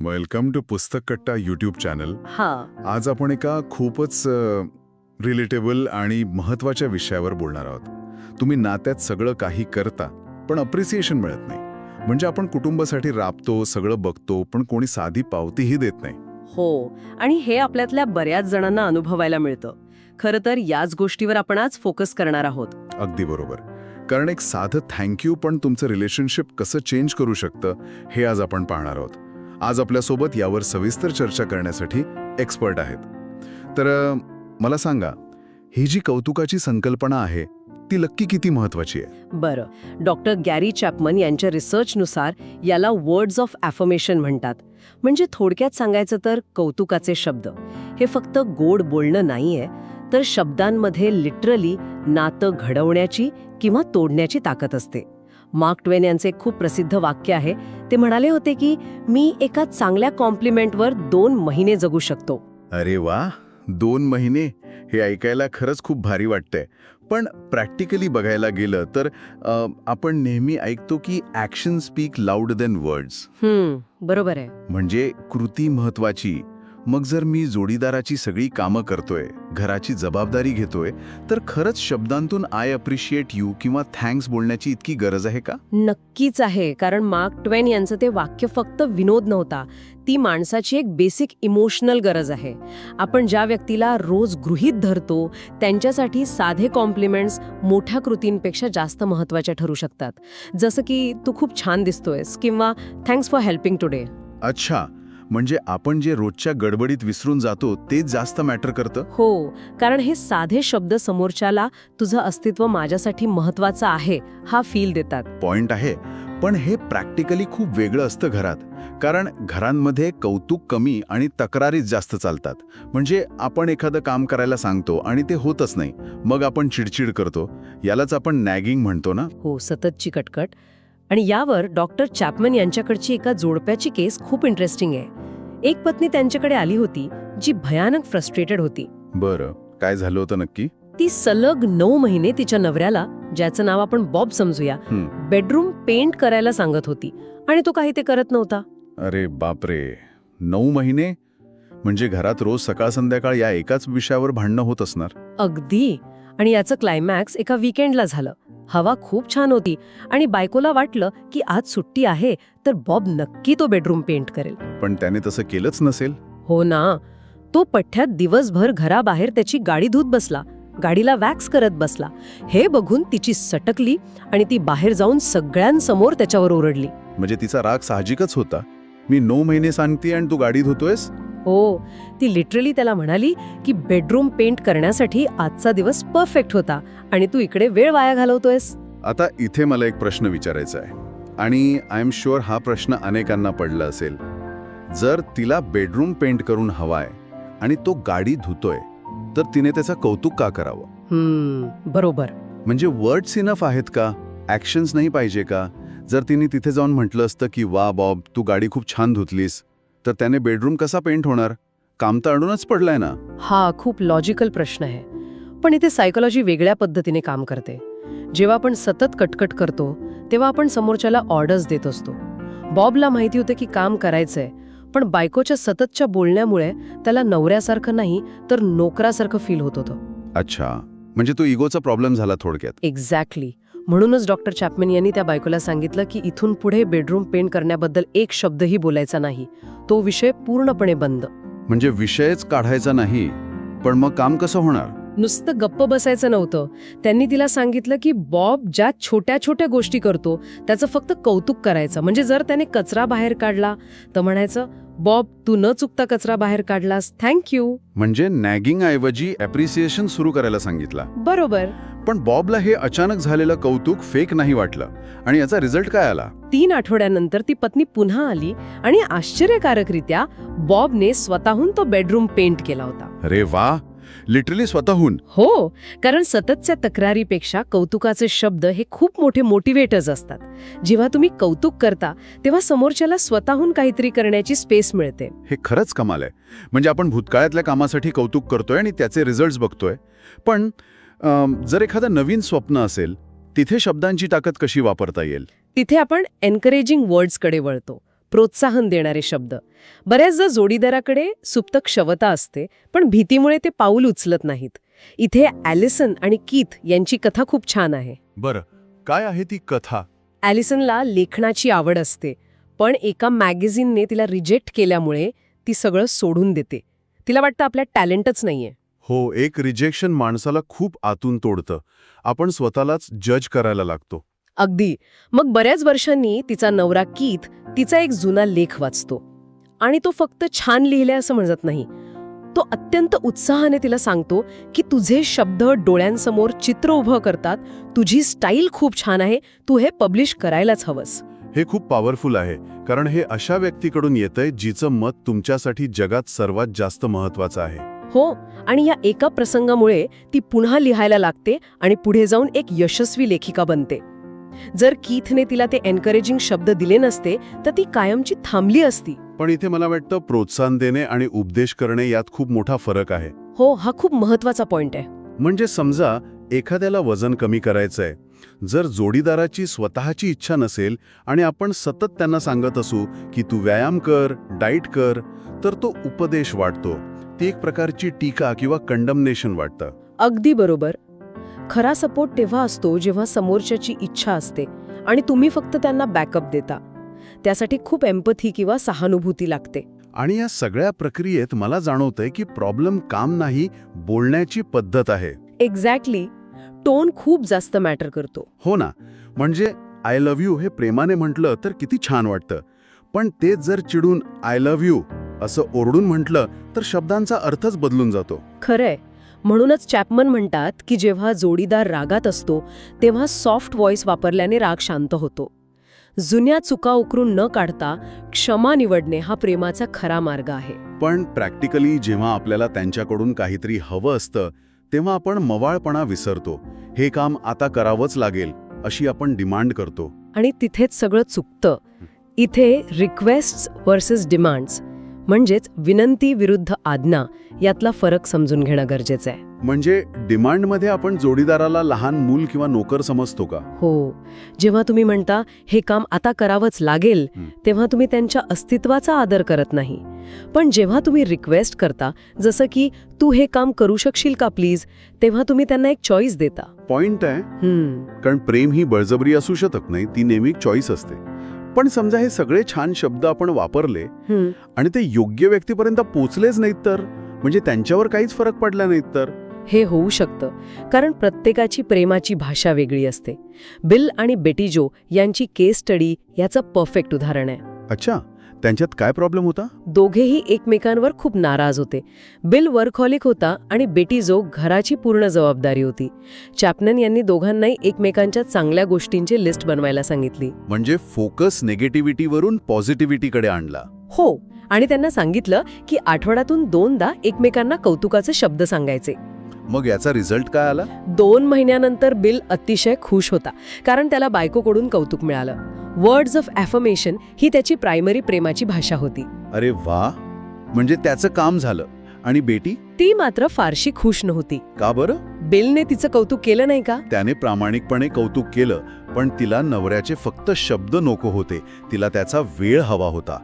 Welcome to पुस्तक कट्टा YouTube channel. हा. आज आपण एका खूपच रिलेटेबल आणि महत्वाच्या विषयावर बोलणार आहोत. तुम्ही नात्यात सगळं काही करता पण अप्रिसिएशन मिळत नाही. म्हणजे आपण कुटुंबासाठी राबतो, सगळं बघतो, पण कोणी साधी पावतीही देत नाही. हो, आणि हे आपल्यातल्या बऱ्याच जणांना अनुभवायला मिळतं. खरं तर याच गोष्टीवर आपण आज फोकस करणार आहोत. अगदी बरोबर. कारण एक साधं थँक्यू पण तुमचं रिलेशनशिप कसं चेंज करू शकतं हे आज आपण पाहणार आहोत. आज आपल्यासोबत यावर सविस्तर चर्चा करण्यासाठी एक्सपर्ट आहेत. तर मला सांगा, ही जी कौतुकाची संकल्पना आहे ती नक्की किती महत्वाची आहे? बरं, डॉक्टर गॅरी चॅपमन यांच्या रिसर्चनुसार याला वर्ड्स ऑफ ॲफर्मेशन म्हणतात. म्हणजे थोडक्यात सांगायचं तर कौतुकाचे शब्द हे फक्त गोड बोलणं नाहीये, तर शब्दांमध्ये लिटरली नातं घडवण्याची किंवा तोडण्याची ताकद असते. मार्क ट्वेन यांचे खूप प्रसिद्ध वाक्य आहे. ते म्हणाले होते की मी एका चांगल्या कॉम्प्लिमेंटवर 2 महिने जगू शकतो. अरे वा, 2 महिने हे ऐकायला खरंच खूप भारी वाटतंय. पण प्रॅक्टिकली बघायला गेलं तर आपण नेहमी ऐकतो की action speak loud than words. बरोबर आहे. म्हणजे कृती महत्वाची. मग जर मी जोडीदाराची सगळी कामं करतोय, घराची जबाबदारी घेतोय, तर खरंच शब्दांतून आय अप्रिशिएट यू किंवा थँक्स बोलण्याची इतकी गरज आहे का? नक्कीच आहे. कारण मार्क ट्वेन यांचं ते वाक्य फक्त विनोद नव्हता, ती माणसाची एक बेसिक इमोशनल गरज आहे. आपण ज्या व्यक्तीला रोज गृहीत धरतो त्यांच्यासाठी साधे कॉम्प्लिमेंट्स मोठ्या कृतींपेक्षा जास्त महत्वाच्या ठरू शकतात. जसं की तू खूप छान दिसतोयस किंवा थँक्स फॉर हेल्पिंग टुडे. अच्छा, म्हणजे आपण जे रोजच्या गडबडीत विसरून जातो तेच जास्त मॅटर करतं? हो, कारण हे साधे शब्द समोरच्याला तुझं अस्तित्व माझ्यासाठी महत्वाचं आहे हा फील देतात. पॉइंट आहे. पण हे प्रॅक्टिकली खूप वेगळं असतं घरात. कारण घरांमध्ये कौतुक कमी आणि तक्रारीच जास्त चालतात. म्हणजे आपण एखादं काम करायला सांगतो आणि ते होतच नाही, मग आपण चिडचिड करतो. यालाच आपण नॅगिंग म्हणतो ना. हो, सततची कटकट. आणि यावर डॉक्टर चॅपमन यांच्याकडची एका जोडप्याची केस खूप इंटरेस्टिंग आहे. एक पत्नी त्यांच्याकडे आली होती जी भयानक फ्रस्ट्रेटेड होती. बरं, काय झालं होतं नक्की? ती सलग 9 महिने तिच्या नवऱ्याला, ज्याचं नाव आपण बॉब समजूया, बेडरूम पेंट करायला सांगत होती आणि तो काही ते करत नव्हता. अरे बापरे, 9 महिने? म्हणजे घरात रोज सकाळ संध्याकाळ या एकाच विषयावर भांडणं होत असणार. अगदी. आणि याचं क्लायमॅक्स एका वीकेंडला झालं. हवा खूप छान होती आणि बायकोला वाटलं की आज सुट्टी आहे तर बॉब नक्की तो बेडरूम पेंट करेल. पण त्याने तसं केलंच नसेल. हो ना. तो पठ्ठ्यात दिवसभर घराबाहेर त्याची गाडी धुत बसला, गाडीला वॅक्स करत बसला. हे बघून तिची सटकली आणि ती बाहेर जाऊन सगळ्यांसमोर त्याच्यावर ओरडली. म्हणजे तिचा राग साहजिकच होता. मी 9 महिने सांगते आणि तू गाडी धुतोयस? हो, ती लिटरली त्याला म्हणाली की बेडरूम पेंट करण्यासाठी आजचा दिवस परफेक्ट होता आणि तू इकडे वेळ वाया घालवतोयस. आता इथे मला एक प्रश्न विचारायचा आहे आणि आय एम शुअर हा प्रश्न अनेकांना पडला असेल. जर तिला बेडरूम पेंट करून हवाय आणि तो गाडी धुतोय, तर तिने त्याचं कौतुक का करावं? बरोबर. म्हणजे वर्ड्स इनफ आहेत का? ॲक्शन्स नाही पाहिजे का? जर तिने तिथे जाऊन म्हटलं असतं की वा बॉब, तू गाडी खूप छान धुतलीस, तर त्याने बेडरूम कसा पेंट होणार? काम तर अडूनच पडलाय ना. हा खूप लॉजिकल प्रश्न आहे. पण इथे सायकोलॉजी वेगळ्या पद्धतीने काम करते. जेव्हा आपण सतत कटकट करतो तेव्हा आपण समोरच्याला ऑर्डर्स देत असतो. बॉबला माहिती होतं की काम करायचंय, पण बायकोच्या सततच्या बोलण्यामुळे त्याला नवऱ्यासारखं नाही तर नोकरासारखं फील होत होतं. अच्छा, म्हणजे तो इगोचा प्रॉब्लेम झाला थोडक्यात. एक्झॅक्टली. म्हणूनच डॉक्टर चॅपमन यांनी त्या बायकोला सांगितलं की इथून पुढे बेडरूम पेंट करण्याबद्दल एक शब्दही बोलायचा नाही. तो विषय पूर्णपणे बंद. म्हणजे विषयच काढायचा नाही, पण मग काम कसं होणार? नुसतं गप्प बसायचं नव्हतं. त्यांनी तिला सांगितलं की बॉब ज्या छोट्या छोट्या गोष्टी करतो त्याचं फक्त कौतुक करायचं. म्हणजे जर त्याने कचरा बाहेर काढला तर म्हणायचं, बॉब तू न चुकता कचरा बाहेर काढलास, थँक्यू. म्हणजे नॅगिंग ऐवजी अप्रिसिएशन सुरू करायला सांगितलं. बरोबर. पण बॉबला हे अचानक झालेलं कौतुक फेक नाही वाटलं आणि याचा रिझल्ट काय आला? 3 आठवड्यानंतर ती पत्नी पुन्हा आली आणि आश्चर्यकारकरित्या बॉबने स्वतःहून तो बेडरूम पेंट केला होता. अरे वा, लिटरली स्वतःहून? हो, कारण सततच्या तक्रारीपेक्षा कौतुकाचे शब्द हे खूप मोठे मोटिवेटर्स असतात. जेव्हा तुम्ही कौतुक करता तेव्हा समोरच्याला स्वतःहून काहीतरी करण्याची स्पेस मिळते. हे खरंच कमाल आहे. म्हणजे आपण भूतकाळातल्या कामासाठी कौतुक करतोय आणि त्याचे रिझल्ट्स बघतोय. पण जर एखादं नवीन स्वप्न असेल, तिथे शब्दांची ताकद कशी वापरता येईल? तिथे आपण एनकरेजिंग वर्ड्सकडे वळतो. प्रोत्साहन देणारे शब्द. बऱ्याचदा जोडीदाराकडे सुप्त क्षमता असते, पण भीतीमुळे ते पाऊल उचलत नाहीत. इथे ॲलिसन आणि कीथ यांची कथा खूप छान आहे. बरं, काय आहे ती कथा? ॲलिसनला लेखनाची आवड असते, पण एका मॅगझिनने तिला रिजेक्ट केल्यामुळे ती सगळं सोडून देते. तिला वाटतं आपल्यात टॅलेंटच नाहीये. हो, एक रिजेक्शन माणसाला खूप आतून तोडतं. आपण स्वतःलाच जज करायला लागतो. अगदी. मग बऱ्याच वर्षांनी तिचा नवरा कीथ तिचा एक जुना लेख वाचतो आणि तो फक्त छान लिहिलाय असं म्हणत नाही. तो अत्यंत उत्साहाने तिला सांगतो की तुझे शब्द डोळ्यांसमोर चित्र उभं करतात, तुझी स्टाईल खूप छान आहे, तू हे पब्लिश करायलाच हवंस. हे खूप पॉवरफुल आहे, कारण हे अशा व्यक्तीकडून येतंय जिचं मत तुमच्यासाठी जगात सर्वात जास्त महत्वाचं आहे. हो, आणि या एका प्रसंगामुळे ती पुन्हा लिहायला लागते आणि पुढे जाऊन एक यशस्वी लेखिका बनते. जर कीथने तिला ते एनकरेजिंग शब्द दिले नसते तर ती कायमची थांबली असती. पण इथे मला वाटतं प्रोत्साहन देणे आणि उपदेश करणे यात खूप मोठा फरक आहे. हो, हा खूप महत्वाचा पॉइंट आहे. म्हणजे समजा एखाद्याला वजन कमी करायचंय, जर जोडीदाराची स्वतःची इच्छा नसेल आणि आपण सतत त्यांना सांगत असू की तू व्यायाम कर, डाईट कर, तर तो उपदेश वाटतो. ती एक प्रकारची टीका किंवा कंडमनेशन वाटतं. अगदी बरोबर. खरा सपोर्ट तेव्हा असतो जेव्हा समोरच्याची इच्छा असते आणि तुम्ही फक्त त्यांना बॅकअप देता. त्यासाठी खूप एम्पथी किंवा सहानुभूती लागते. आणि या सगळ्या प्रक्रियेत मला जाणवतंय की प्रॉब्लेम काम नाही, बोलण्याची पद्धत आहे. एक्झॅक्टली. टोन खूप जास्त मॅटर करतो. हो ना, म्हणजे आय लव्ह यू हे प्रेमाने म्हटलं तर किती छान वाटतं, पण तेच जर चिडून आय लव्ह यू असं ओरडून म्हटलं तर शब्दांचा अर्थच बदलून जातो. खरंय. म्हणूनच चॅपमन म्हणतात की जेव्हा जोडीदार रागात असतो तेव्हा सॉफ्ट व्हॉइस वापरल्याने राग शांत होतो. जुन्या चुका उकरून न काढता क्षमा निवडणे हा प्रेमाचा खरा मार्ग आहे. पण प्रॅक्टिकली जेव्हा आपल्याला त्यांच्याकडून काहीतरी हवं असतं तेव्हा आपण मवाळपणा विसरतो. हे काम आता करावंच लागेल अशी आपण डिमांड करतो. आणि तिथेच सगळं चुकतं. इथे रिक्वेस्ट्स वर्सेस डिमांड्स म्हणजेच विनंती विरुद्ध आज्ञा यातला फरक समजून घेणं गरजेचं आहे. म्हणजे डिमांडमध्ये आपण जोडीदाराला लहान मूल किंवा नोकर समजतो का? हो. जेव्हा तुम्ही म्हणता हे काम आता करावंच लागेल तेव्हा तुम्ही त्यांच्या अस्तित्वाचा आदर करत नाही. पण जेव्हा तुम्ही रिक्वेस्ट करता, जसं की तू हे काम करू शकशील का प्लीज, तेव्हा तुम्ही त्यांना एक चॉईस देता. पॉइंट आहे. कारण प्रेम ही बळजबरी असू शकत नाही, ती नेहमी चॉईस असते. पण समजा हे सगळे छान शब्द आपण वापरले आणि ते योग्य व्यक्तीपर्यंत पोचलेच नाहीत तर, म्हणजे त्यांच्यावर काहीच फरक पडला नाहीत तर? हे होऊ शकतं, कारण प्रत्येकाची प्रेमाची भाषा वेगळी असते. बिल आणि बेटी जो यांची केस स्टडी याचं परफेक्ट उदाहरण आहे. अच्छा, त्यांच्यात काय प्रॉब्लेम होता? दोघेही एकमेकांवर खूप नाराज होते. बिल वर्कहॉलिक होता आणि बेटी जो घराची पूर्ण जबाबदारी होती. चॅपमन यांनी दोघांनाही एकमेकांच्या चांगल्या गोष्टींची लिस्ट बनवायला सांगितली. म्हणजे फोकस निगेटिव्हिटीवरून पॉझिटिव्हिटीकडे आणला. हो, आणि त्यांना सांगितलं की आठवड्यातून 2दा एकमेकांना कौतुकाचे शब्द सांगायचे. मग याचा रिझल्ट काय आला? 2 महिन्यानंतर बिल अतिशय खुश होता, कारण त्याला बायकोकडून कौतुक मिळालं. वर्ड्स ऑफ ॲफर्मेशन ही त्याची प्रायमरी प्रेमाची भाषा होती. अरे वा, म्हणजे त्याचं काम झालं. आणि बेटी? ती मात्र फारशी खुश नव्हती. का बरं? बिलने तिचं कौतुक केलं नाही का? त्याने प्रामाणिकपणे कौतुक केलं, पण तिला नवऱ्याचे फक्त शब्द नको होते, तिला त्याचा वेळ हवा होता.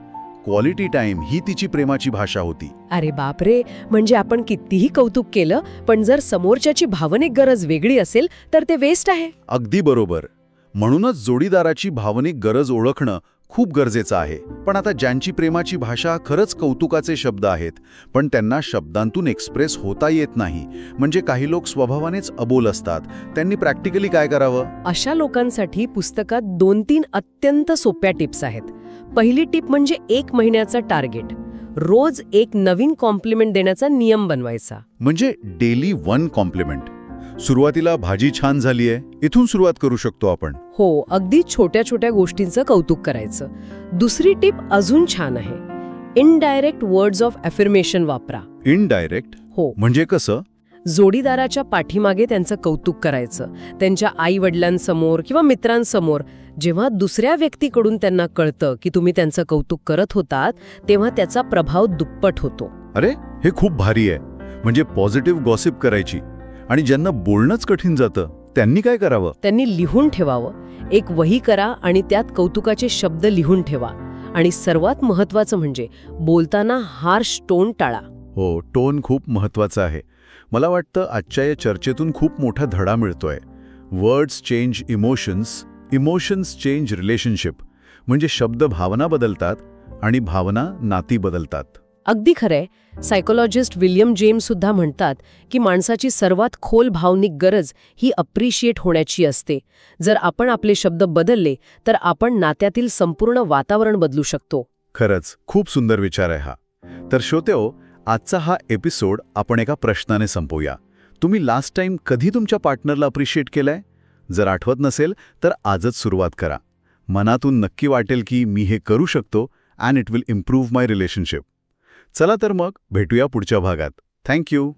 क्वालिटी टाइम ही तिची प्रेमाची भाषा होती. अरे बापरे, म्हणजे आपण कितीही कौतुक केलं पण जर समोरच्याची भावनिक गरज वेगळी असेल तर ते वेस्ट आहे. अगदी बरोबर. म्हणूनच जोडीदाराची भावनिक गरज ओळखणं खूप गरजेचं आहे. पण आता ज्यांची प्रेमाची भाषा खरंच कौतुकाचे शब्द आहेत, पण त्यांना शब्दांतून एक्सप्रेस होता येत नाही, म्हणजे काही लोक स्वभावानेच अबोल असतात, त्यांनी प्रॅक्टिकली काय करावं? अशा लोकांसाठी पुस्तकात 2-3 अत्यंत सोप्या टिप्स आहेत. पहिली टिप म्हणजे 1 महिन्याचा टार्गेट. रोज एक नवीन कॉम्प्लिमेंट देण्याचा नियम बनवायचा. म्हणजे डेली 1 कॉम्प्लिमेंट. सुरुवातीला भाजी छान झाली आहे, इथून सुरुवात करू शकतो आपण. हो, अगदी छोट्या छोट्या गोष्टींचं कौतुक करायचं. दुसरी टिप अजून छान आहे. इनडायरेक्ट वर्ड्स ऑफ अफर्मेशन वापरा. इनडायरेक्ट? हो. म्हणजे कसं? जोडीदाराच्या पाठीमागे त्यांचं कौतुक करायचं. त्यांच्या आई-वडिलांसमोर किंवा मित्रांसमोर. जेव्हा दुसऱ्या व्यक्तीकडून त्यांना कळतं की तुम्ही त्यांचं कौतुक करत होतात, तेव्हा त्याचा प्रभाव दुप्पट होतो. अरे, हे खूप भारी आहे. म्हणजे पॉझिटिव्ह गॉसिप करायची. आणि ज्यांना बोलणंच कठीण जातं, त्यांनी काय करावं? त्यांनी लिहून ठेवावं. एक वही करा आणि त्यात कौतुकाचे शब्द लिहून ठेवा. आणि सर्वात महत्त्वाचं म्हणजे बोलताना हार्श टोन टाळा. हो, टोन खूप महत्वाचा आहे. मला वाटतं आजच्या या चर्चेतून खूप मोठा धडा मिळतोय. Words change emotions, emotions change relationship. म्हणजे शब्द भावना बदलतात आणि भावना नाती बदलतात. अगदी खरंय. सायकोलॉजिस्ट विल्यम जेम्स सुद्धा म्हणतात की माणसाची सर्वात खोल भावनिक गरज ही अप्रिशिएट होण्याची असते. जर आपण आपले शब्द बदलले तर आपण नात्यातील संपूर्ण वातावरण बदलू शकतो. खरंच खूप सुंदर विचार आहे हा. तर श्रोतेहो, आजचा हा एपिसोड आपण एका प्रश्नाने संपवूया. तुम्ही लास्ट टाइम कधी तुमच्या पार्टनरला अप्रिशिएट केलंय? जर आठवत नसेल तर आजच सुरुवात करा. मनातून नक्की वाटेल की मी हे करू शकतो and it will improve my relationship. चला तर मग भेटूया पुढच्या भागात. थँक्यू.